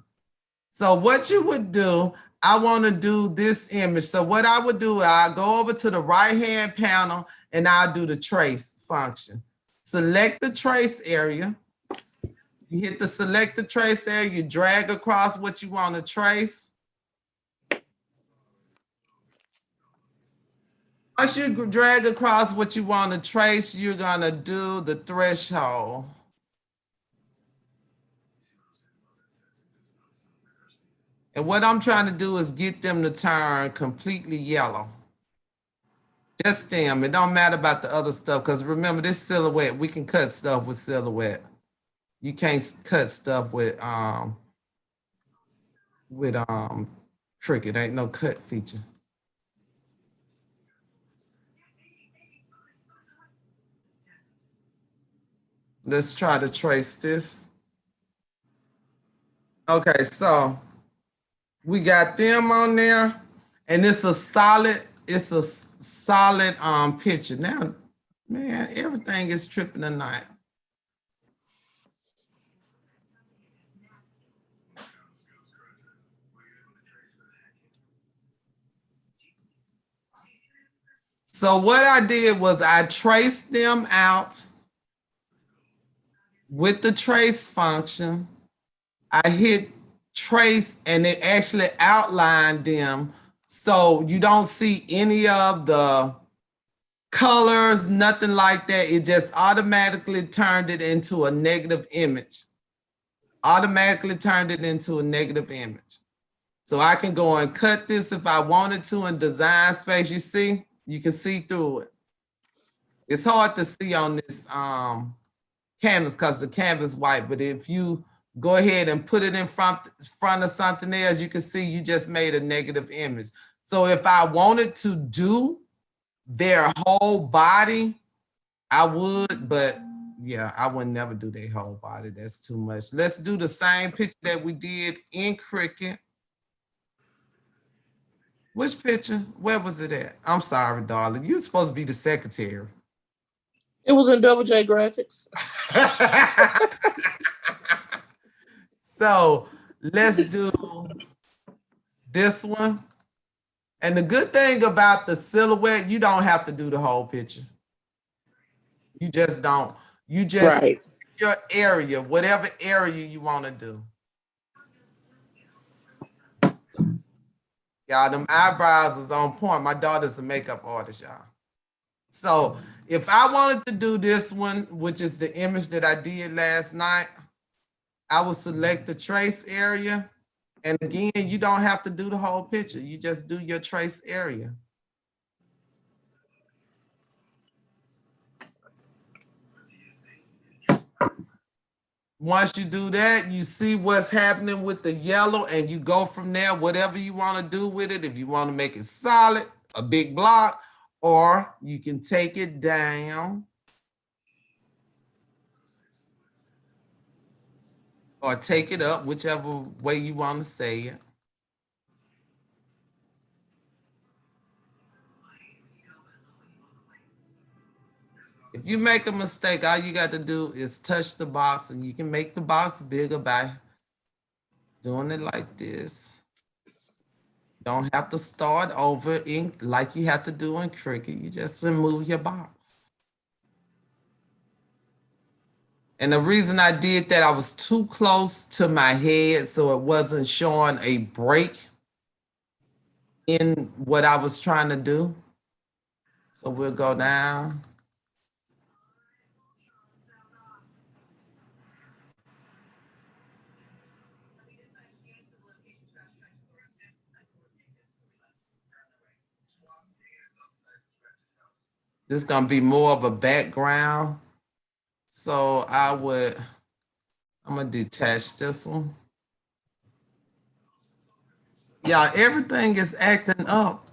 So what you would do, I want to do this image. So what I would do, I'll go over to the right-hand panel and I'll do the trace function. Select the trace area. You hit the select the trace area, you drag across what you want to trace. Once you drag across what you want to trace, you're gonna do the threshold. And what I'm trying to do is get them to turn completely yellow. Just them. It don't matter about the other stuff, because remember, this silhouette, we can cut stuff with silhouette. You can't cut stuff with Cricut. Ain't no cut feature. Let's try to trace this. Okay, so we got them on there, and it's a solid picture. Now, man, everything is tripping tonight. So what I did was I traced them out with the trace function. I hit trace and it actually outlined them. So you don't see any of the colors, nothing like that. It just automatically turned it into a negative image. Automatically turned it into a negative image. So I can go and cut this if I wanted to in design space. You see, you can see through it. It's hard to see on this canvas because the canvas is white, but if you go ahead and put it in front of something else, you can see you just made a negative image. So if I wanted to do their whole body, I would, but yeah, I would never do their whole body. That's too much. Let's do the same picture that we did in Cricut. Which picture? Where was it at? I'm sorry, darling. You're supposed to be the secretary. It was in Double J Graphix. So let's do this one. And the good thing about the silhouette, you don't have to do the whole picture. You just don't. You just right. Your area, whatever area you want to do. Y'all, them eyebrows is on point. My daughter's a makeup artist, y'all. So if I wanted to do this one, which is the image that I did last night, I would select the trace area. And again, you don't have to do the whole picture. You just do your trace area. Once you do that, you see what's happening with the yellow and you go from there, whatever you want to do with it. If you want to make it solid, a big block, or you can take it down or take it up, whichever way you want to say it. If you make a mistake, all you got to do is touch the box, and you can make the box bigger by doing it like this. Don't have to start over in like you have to do in Cricut. You just remove your box. And the reason I did that, I was too close to my head, so it wasn't showing a break in what I was trying to do. So we'll go down. This is gonna be more of a background. So I'm gonna detach this one. Yeah, everything is acting up.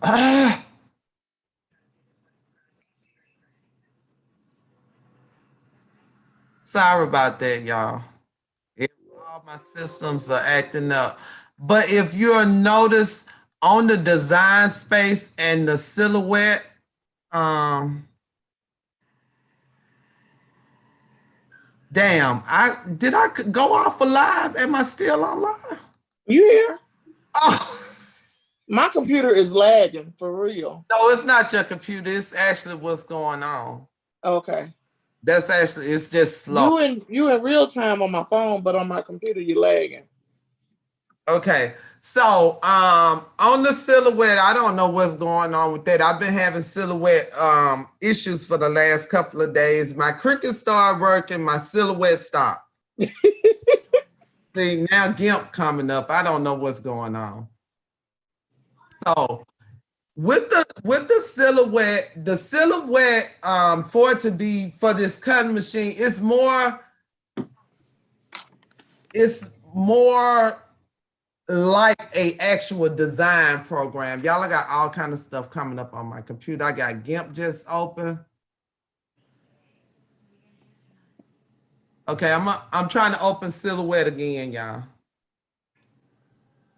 Sorry about that, y'all. All my systems are acting up. But if you'll notice on the design space and the silhouette, damn, did I go off alive? Am I still on live? You here? Oh, my computer is lagging for real. No, it's not your computer. It's actually what's going on. Okay. That's actually, it's just slow. You in real time on my phone, but on my computer you're lagging. Okay, so on the silhouette, I don't know what's going on with that. I've been having silhouette issues for the last couple of days. My Cricut started working, my silhouette stopped. See, now GIMP coming up. I don't know what's going on. So with the silhouette for it to be for this cutting machine, it's more like a actual design program. Y'all, I got all kind of stuff coming up on my computer. I got GIMP just open. Okay, I'm trying to open Silhouette again, y'all.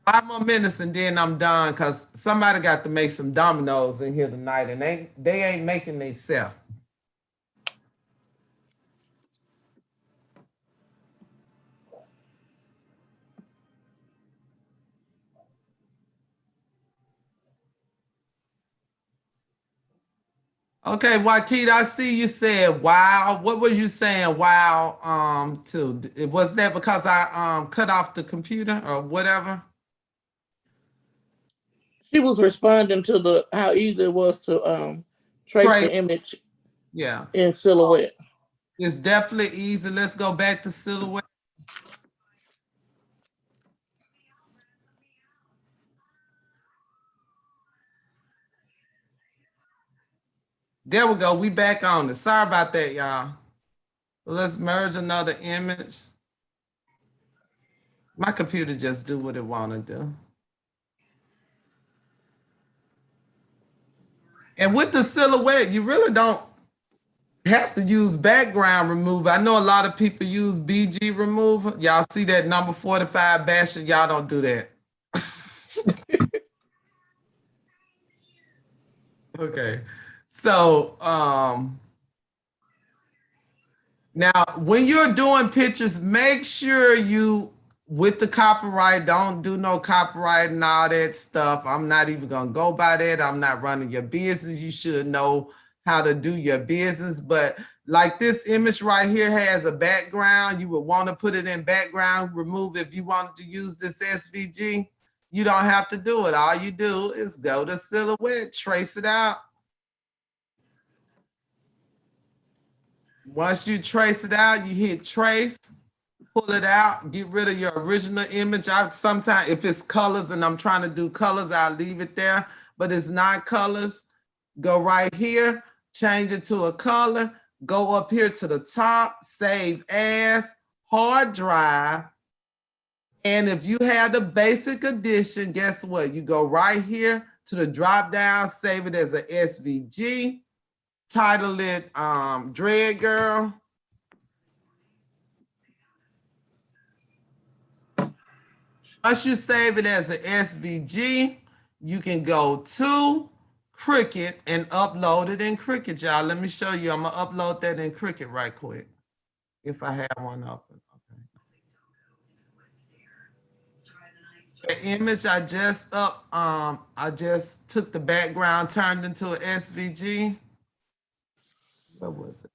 5 more minutes and then I'm done because somebody got to make some dominoes in here tonight and they ain't making themselves. Okay, Wakita, I see you said wow. What was you saying wow to? Was that because I cut off the computer or whatever? She was responding to how easy it was to trace the image in Silhouette. It's definitely easy. Let's go back to Silhouette. There we go. We back on it. Sorry about that, y'all. Let's merge another image. My computer just do what it want to do. And with the Silhouette, you really don't have to use background remover. I know a lot of people use BG remover. Y'all see that number 45 basher? Y'all don't do that. Okay. So now when you're doing pictures, make sure you with the copyright, don't do no copyright and all that stuff. I'm not even gonna go by that. I'm not running your business. You should know how to do your business. But like this image right here has a background. You would want to put it in background, remove if you wanted to use this SVG. You don't have to do it. All you do is go to Silhouette, trace it out. Once you trace it out, you hit trace, pull it out, get rid of your original image. Sometimes if it's colors and I'm trying to do colors, I'll leave it there, but it's not colors. Go right here, change it to a color, go up here to the top, save as, hard drive. And if you have the basic edition, guess what? You go right here to the drop down, save it as a SVG. Title it Dread Girl. Once you save it as an SVG, you can go to Cricut and upload it in Cricut, y'all. Let me show you. I'm gonna upload that in Cricut right quick. If I have one open. Okay. The image I just I just took the background, turned into an SVG. What was it?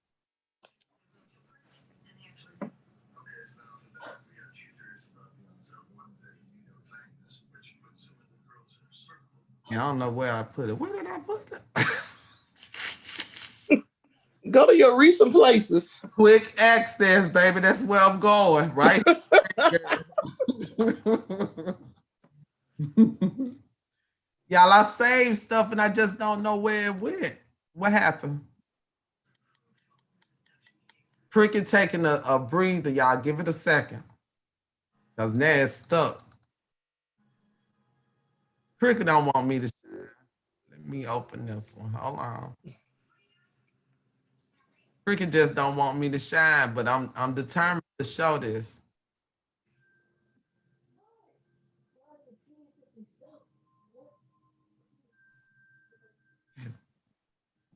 I don't know where I put it. Where did I put it? Go to your recent places. Quick access, baby. That's where I'm going, right? Y'all, I saved stuff and I just don't know where it went. What happened? Cricut taking a breather, y'all. Give it a second. Because now it's stuck. Cricut don't want me to shine. Let me open this one. Hold on. Cricut just don't want me to shine, but I'm determined to show this.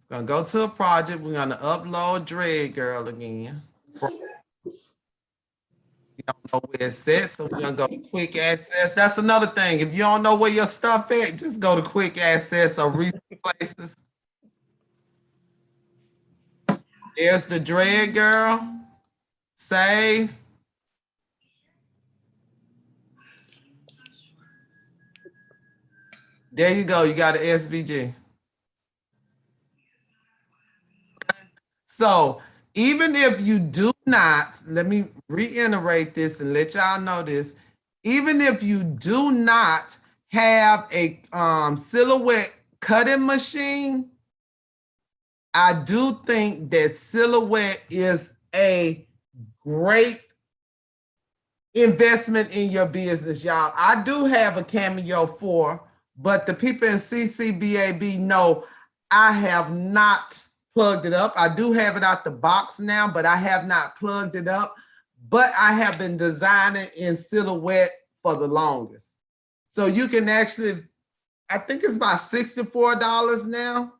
We're gonna go to a project. We're gonna upload Dread Girl again. You don't know where it's set, so we're gonna go to quick access. That's another thing. If you don't know where your stuff at, just go to quick access or recent places. There's the Dread Girl. Save. There you go. You got an SVG. So even if you do not, let me reiterate this and let y'all know this. Even if you do not have a silhouette cutting machine, I do think that silhouette is a great investment in your business, y'all. I do have a Cameo 4, but the people in CCBAB know I have not plugged it up. I do have it out the box now, but I have not plugged it up. But I have been designing in silhouette for the longest. So you can actually, I think it's about $64 now.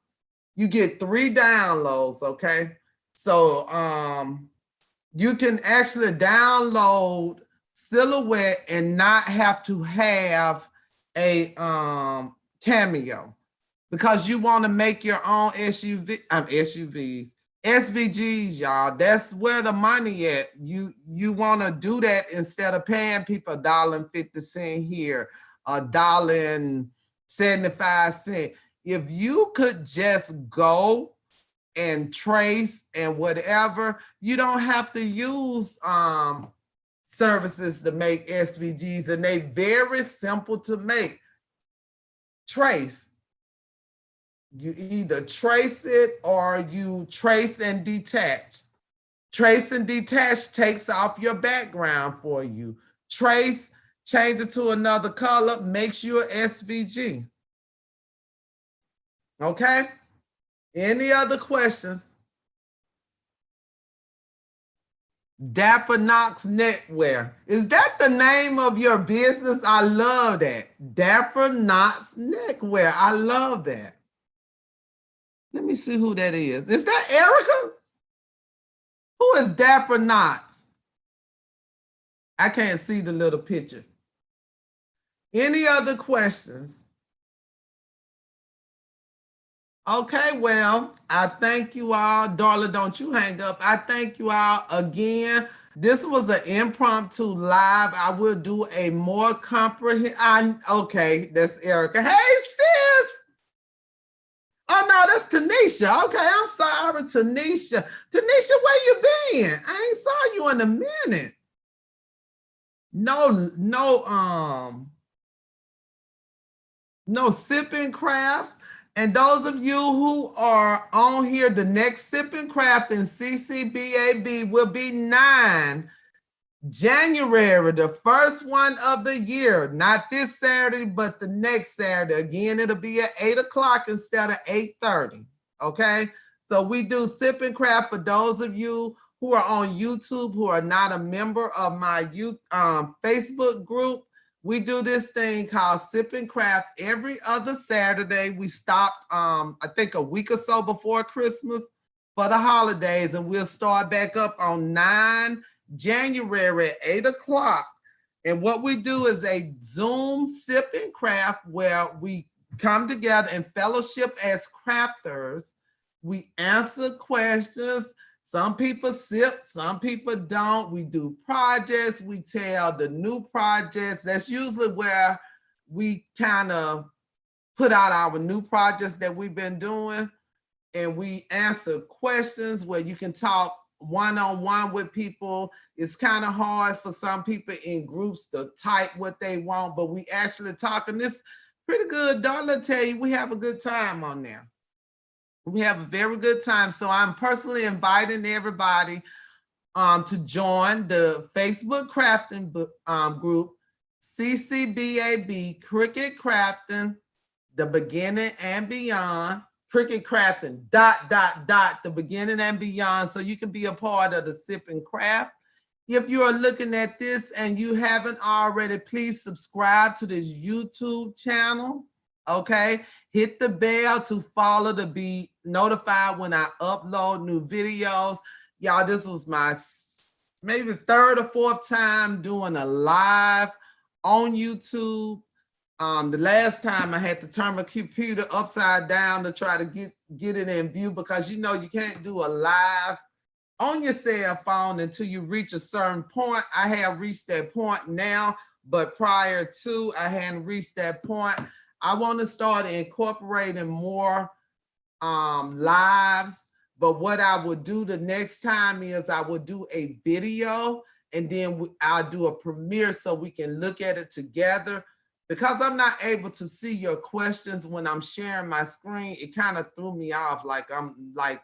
You get 3 downloads, okay? So you can actually download silhouette and not have to have a Cameo, because you want to make your own SVGs, y'all. That's where the money at. You want to do that instead of paying people $1.50 here, $1.75. If you could just go and trace and whatever, you don't have to use services to make SVGs, and they very simple to make. Trace. You either trace it or you trace and detach. Trace and detach takes off your background for you. Trace, change it to another color, makes you an SVG. Okay? Any other questions? Dapper Knox Neckwear. Is that the name of your business? I love that. Dapper Knox Neckwear. I love that. Let me see who that is. Is that Erica? Who is Dapper Knox? I can't see the little picture. Any other questions? Okay, well, I thank you all. Darla, don't you hang up. I thank you all again. This was an impromptu live. I will do a more comprehensive. Okay, that's Erica. Hey, sis. Oh, no, that's Tanisha. Okay, I'm sorry, Tanisha. Tanisha, where you been? I ain't saw you in a minute. No sipping crafts. And those of you who are on here, the next sipping craft in CCBAB will be 9 January, the first one of the year. Not this Saturday, but the next Saturday. Again, it'll be at 8 o'clock instead of 8:30. Okay, so we do sipping craft for those of you who are on YouTube who are not a member of my Facebook group. We do this thing called Sip and Craft every other Saturday. We stopped, I think, a week or so before Christmas for the holidays, and we'll start back up on 9 January at 8 o'clock. And what we do is a Zoom Sip and Craft where we come together and fellowship as crafters. We answer questions. Some people sip, some people don't. We do projects, we tell the new projects. That's usually where we kind of put out our new projects that we've been doing. And we answer questions where you can talk one-on-one with people. It's kind of hard for some people in groups to type what they want, but we actually talk, and it's pretty good. Darla tell you, we have a good time on there. We have a very good time. So I'm personally inviting everybody to join the Facebook crafting group, CCBAB, Cricut Crafting, the beginning and beyond, Cricut Crafting, ... the beginning and beyond. So you can be a part of the Sip and Craft. If you are looking at this and you haven't already, please subscribe to this YouTube channel. Okay, hit the bell to follow to be notified when I upload new videos. Y'all, this was my maybe 3rd or 4th time doing a live on YouTube. The last time I had to turn my computer upside down to try to get it in view, because you know you can't do a live on your cell phone until you reach a certain point. I have reached that point now, but prior to I hadn't reached that point. I want to start incorporating more lives, but what I would do the next time is I would do a video, and then I'll do a premiere so we can look at it together. Because I'm not able to see your questions when I'm sharing my screen, it kind of threw me off, like I'm like,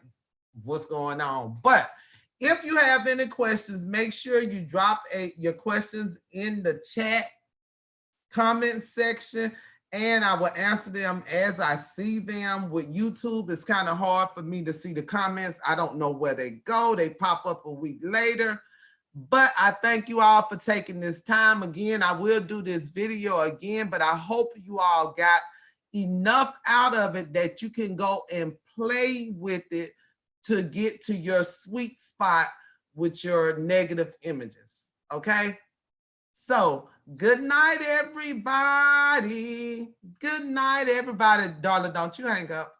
what's going on? But if you have any questions, make sure you drop your questions in the chat comment section, and I will answer them as I see them. With YouTube, it's kind of hard for me to see the comments. I don't know where they go. They pop up a week later. But I thank you all for taking this time. Again, I will do this video again, but I hope you all got enough out of it that you can go and play with it to get to your sweet spot with your negative images, okay? So, good night, everybody. Good night, everybody. Darla, don't you hang up.